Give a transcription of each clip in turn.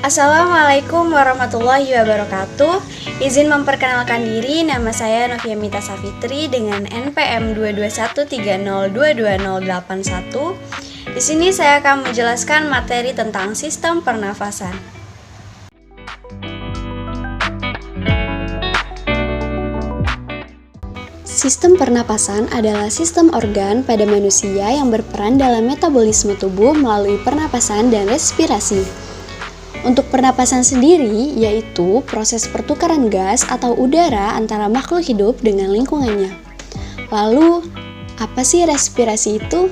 Assalamualaikum warahmatullahi wabarakatuh. Izin memperkenalkan diri, nama saya Novia Mita Safitri dengan NPM 22130220081. Di sini saya akan menjelaskan materi tentang sistem pernafasan. Sistem pernapasan adalah sistem organ pada manusia yang berperan dalam metabolisme tubuh melalui pernapasan dan respirasi. Untuk pernapasan sendiri, yaitu proses pertukaran gas atau udara antara makhluk hidup dengan lingkungannya. Lalu, apa sih respirasi itu?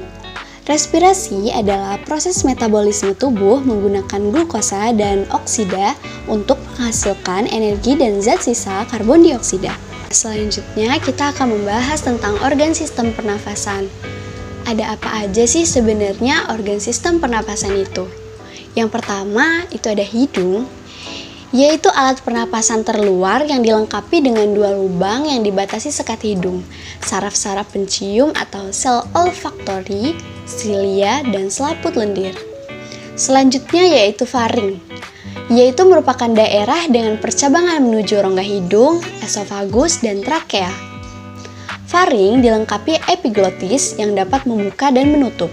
Respirasi adalah proses metabolisme tubuh menggunakan glukosa dan oksida untuk menghasilkan energi dan zat sisa karbon dioksida. Selanjutnya, kita akan membahas tentang organ sistem pernafasan. Ada apa aja sih sebenarnya organ sistem pernapasan itu? Yang pertama, itu ada hidung, yaitu alat pernapasan terluar yang dilengkapi dengan dua lubang yang dibatasi sekat hidung, saraf-saraf pencium atau sel olfaktori, silia, dan selaput lendir. Selanjutnya yaitu faring, yaitu merupakan daerah dengan percabangan menuju rongga hidung, esofagus, dan trakea. Faring dilengkapi epiglotis yang dapat membuka dan menutup.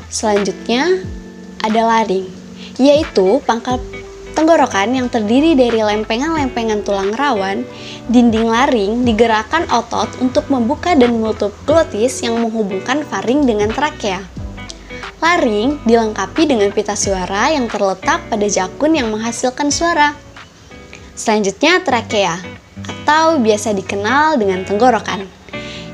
Selanjutnya, ada laring, yaitu pangkal tenggorokan yang terdiri dari lempengan-lempengan tulang rawan. Dinding laring digerakkan otot untuk membuka dan menutup glotis yang menghubungkan faring dengan trakea. Laring dilengkapi dengan pita suara yang terletak pada jakun yang menghasilkan suara. Selanjutnya trakea, atau biasa dikenal dengan tenggorokan,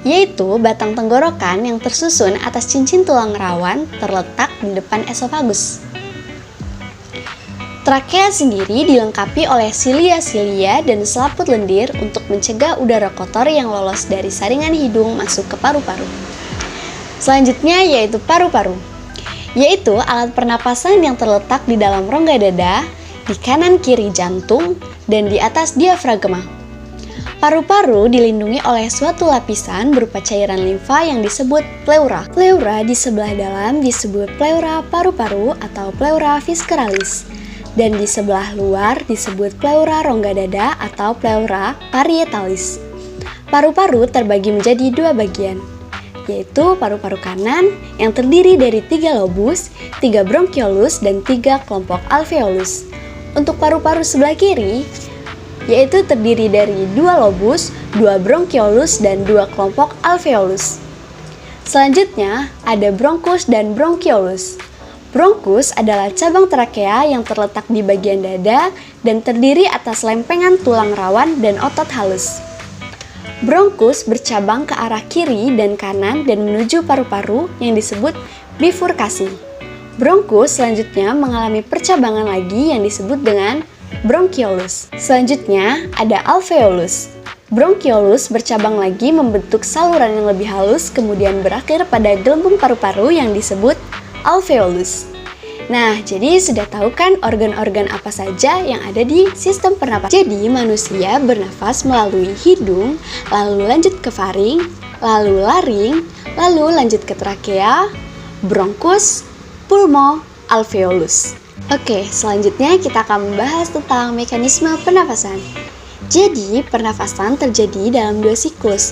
yaitu batang tenggorokan yang tersusun atas cincin tulang rawan terletak di depan esofagus. Trakea sendiri dilengkapi oleh silia-silia dan selaput lendir untuk mencegah udara kotor yang lolos dari saringan hidung masuk ke paru-paru. Selanjutnya yaitu paru-paru, yaitu alat pernapasan yang terletak di dalam rongga dada, di kanan kiri jantung, dan di atas diafragma. Paru-paru dilindungi oleh suatu lapisan berupa cairan limfa yang disebut pleura. Pleura di sebelah dalam disebut pleura paru-paru atau pleura visceralis, dan di sebelah luar disebut pleura rongga dada atau pleura parietalis. Paru-paru terbagi menjadi dua bagian, yaitu paru-paru kanan yang terdiri dari 3 lobus, 3 bronkiolus, dan 3 kelompok alveolus. Untuk paru-paru sebelah kiri, yaitu terdiri dari 2 lobus, 2 bronkiolus, dan 2 kelompok alveolus. Selanjutnya, ada bronkus dan bronkiolus. Bronkus adalah cabang trakea yang terletak di bagian dada dan terdiri atas lempengan tulang rawan dan otot halus. Bronkus bercabang ke arah kiri dan kanan dan menuju paru-paru yang disebut bifurkasi. Bronkus selanjutnya mengalami percabangan lagi yang disebut dengan bronkiolus. Selanjutnya ada alveolus. Bronkiolus bercabang lagi membentuk saluran yang lebih halus kemudian berakhir pada gelembung paru-paru yang disebut alveolus. Nah, jadi sudah tahu kan organ-organ apa saja yang ada di sistem pernapasan. Jadi manusia bernafas melalui hidung, lalu lanjut ke faring, lalu laring, lalu lanjut ke trakea, bronkus, pulmo, alveolus. Oke, selanjutnya kita akan membahas tentang mekanisme pernafasan. Jadi, pernafasan terjadi dalam 2 siklus.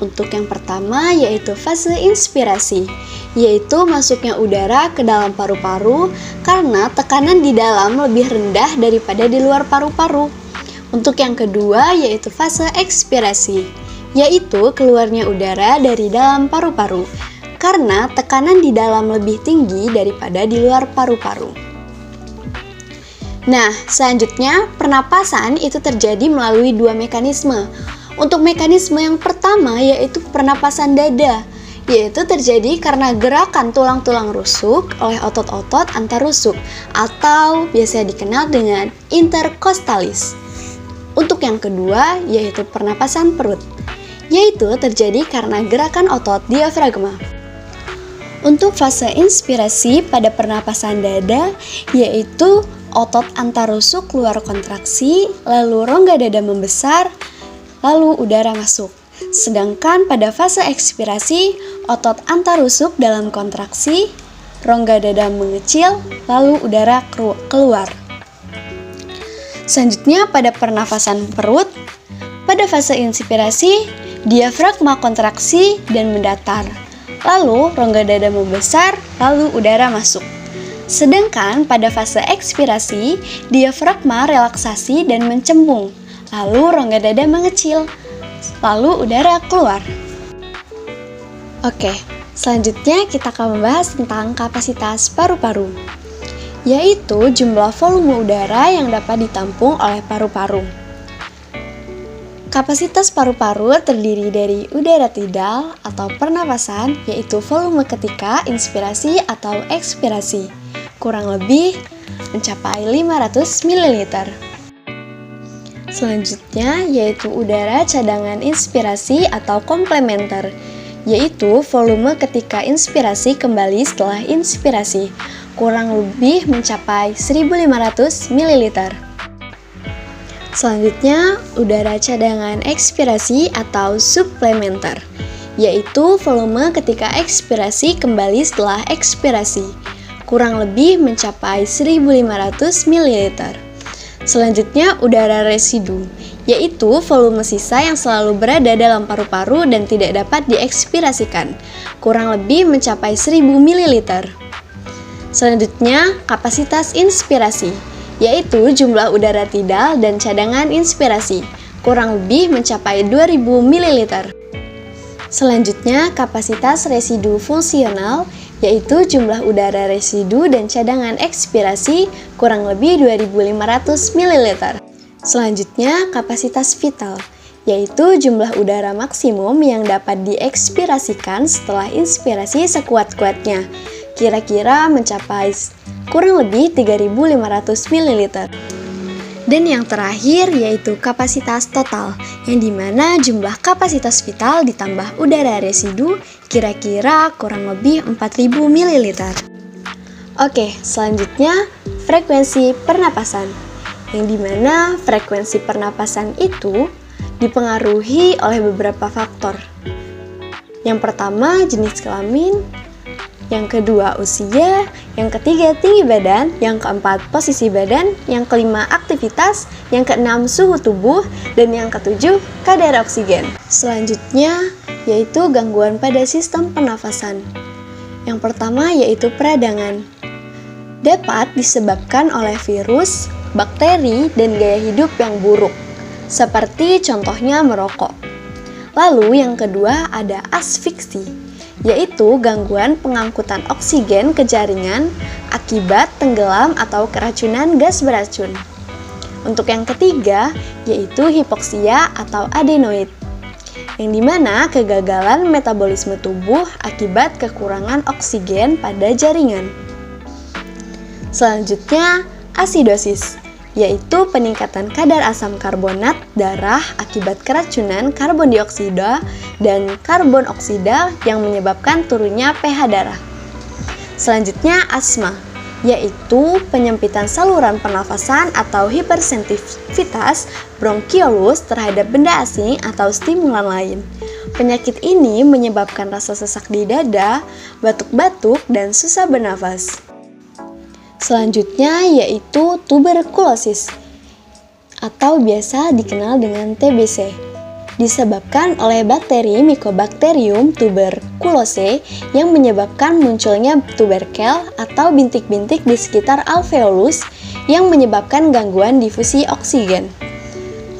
Untuk yang pertama yaitu fase inspirasi, yaitu masuknya udara ke dalam paru-paru karena tekanan di dalam lebih rendah daripada di luar paru-paru. Untuk yang kedua yaitu fase ekspirasi, yaitu keluarnya udara dari dalam paru-paru karena tekanan di dalam lebih tinggi daripada di luar paru-paru. Nah, selanjutnya pernapasan itu terjadi melalui 2 mekanisme. Untuk mekanisme yang pertama yaitu pernapasan dada, yaitu terjadi karena gerakan tulang-tulang rusuk oleh otot-otot antarusuk atau biasa dikenal dengan interkostalis. Untuk yang kedua yaitu pernapasan perut, yaitu terjadi karena gerakan otot diafragma. Untuk fase inspirasi pada pernapasan dada yaitu otot antarusuk keluar kontraksi, lalu rongga dada membesar, lalu udara masuk. Sedangkan pada fase ekspirasi, otot antarusuk dalam kontraksi, rongga dada mengecil, lalu udara keluar. Selanjutnya pada pernafasan perut, pada fase inspirasi, diafragma kontraksi dan mendatar. Lalu rongga dada membesar, lalu udara masuk. Sedangkan pada fase ekspirasi, diafragma relaksasi dan mencembung. Lalu rongga dada mengecil, lalu udara keluar. Oke, selanjutnya kita akan membahas tentang kapasitas paru-paru, yaitu jumlah volume udara yang dapat ditampung oleh paru-paru. Kapasitas paru-paru terdiri dari udara tidal atau pernapasan, yaitu volume ketika inspirasi atau ekspirasi, kurang lebih mencapai 500 ml. Selanjutnya yaitu udara cadangan inspirasi atau komplementer, yaitu volume ketika inspirasi kembali setelah inspirasi, kurang lebih mencapai 1500 ml. Selanjutnya, udara cadangan ekspirasi atau suplementer, yaitu volume ketika ekspirasi kembali setelah ekspirasi, kurang lebih mencapai 1500 ml. Selanjutnya, udara residu, yaitu volume sisa yang selalu berada dalam paru-paru dan tidak dapat diekspirasikan, kurang lebih mencapai 1000 ml. Selanjutnya, kapasitas inspirasi, yaitu jumlah udara tidal dan cadangan inspirasi, kurang lebih mencapai 2000 ml. Selanjutnya, kapasitas residu fungsional, yaitu jumlah udara residu dan cadangan ekspirasi, kurang lebih 2500 ml. Selanjutnya, kapasitas vital, yaitu jumlah udara maksimum yang dapat diekspirasikan setelah inspirasi sekuat-kuatnya, kira-kira mencapai kurang lebih 3500 ml. Dan yang terakhir yaitu kapasitas total, yang dimana jumlah kapasitas vital ditambah udara residu kira-kira kurang lebih 4000 ml. Oke, selanjutnya frekuensi pernapasan, yang dimana frekuensi pernapasan itu dipengaruhi oleh beberapa faktor. Yang pertama, jenis kelamin. Yang kedua, usia. Yang ketiga, tinggi badan. Yang keempat, posisi badan. Yang kelima, aktivitas. Yang keenam, suhu tubuh. Dan yang ketujuh, kadar oksigen. Selanjutnya, yaitu gangguan pada sistem pernafasan. Yang pertama, yaitu peradangan. Dapat disebabkan oleh virus, bakteri, dan gaya hidup yang buruk, seperti contohnya merokok. Lalu yang kedua ada asfiksi, yaitu gangguan pengangkutan oksigen ke jaringan akibat tenggelam atau keracunan gas beracun. Untuk yang ketiga, yaitu hipoksia atau adenoid, yang dimana kegagalan metabolisme tubuh akibat kekurangan oksigen pada jaringan. Selanjutnya, asidosis, yaitu peningkatan kadar asam karbonat darah akibat keracunan karbon dioksida dan karbon oksida yang menyebabkan turunnya pH darah. Selanjutnya, asma, yaitu penyempitan saluran pernafasan atau hipersensitivitas bronkiolus terhadap benda asing atau stimulan lain. Penyakit ini menyebabkan rasa sesak di dada, batuk-batuk, dan susah bernafas. Selanjutnya yaitu tuberkulosis atau biasa dikenal dengan TBC, disebabkan oleh bakteri Mycobacterium tuberculose yang menyebabkan munculnya tuberkel atau bintik-bintik di sekitar alveolus yang menyebabkan gangguan difusi oksigen.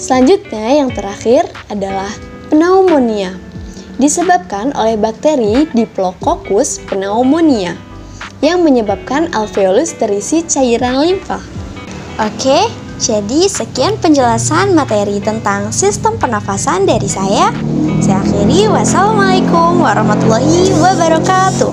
Selanjutnya yang terakhir adalah pneumonia, disebabkan oleh bakteri Diplococcus pneumonia yang menyebabkan alveolus terisi cairan limfa. Oke, jadi sekian penjelasan materi tentang sistem pernafasan dari saya. Saya akhiri, wassalamualaikum warahmatullahi wabarakatuh.